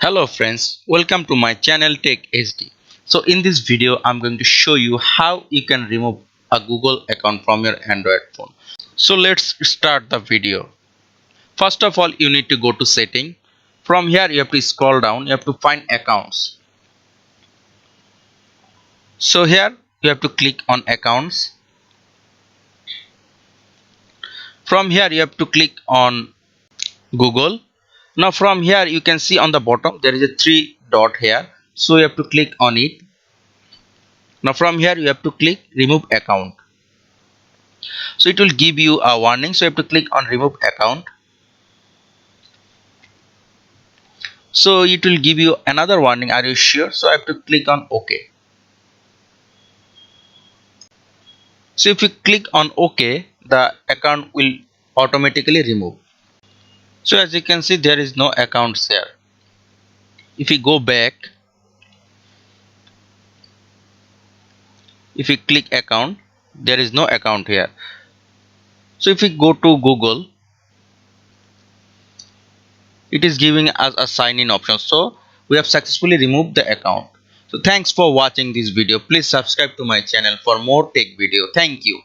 Hello friends, welcome to my channel Tech HD. So in this video I'm going to show you how you can remove a Google account from your Android phone. So let's start the video. First of all, you need to go to setting. From here you have to scroll down, you have to find accounts. So here you have to click on accounts. From here you have to click on Google. Now from here you can see on the bottom there is a three dot here. So you have to click on it. Now from here you have to click remove account. So it will give you a warning, so you have to click on remove account. So it will give you another warning, are you sure? So I have to click on OK. So if you click on OK, the account will automatically remove. So as you can see, there is no accounts here. If you go back, if you click account, there is no account here. So if we go to Google, it is giving us a sign in option. So we have successfully removed the account. So thanks for watching this video. Please subscribe to my channel for more tech video. Thank you.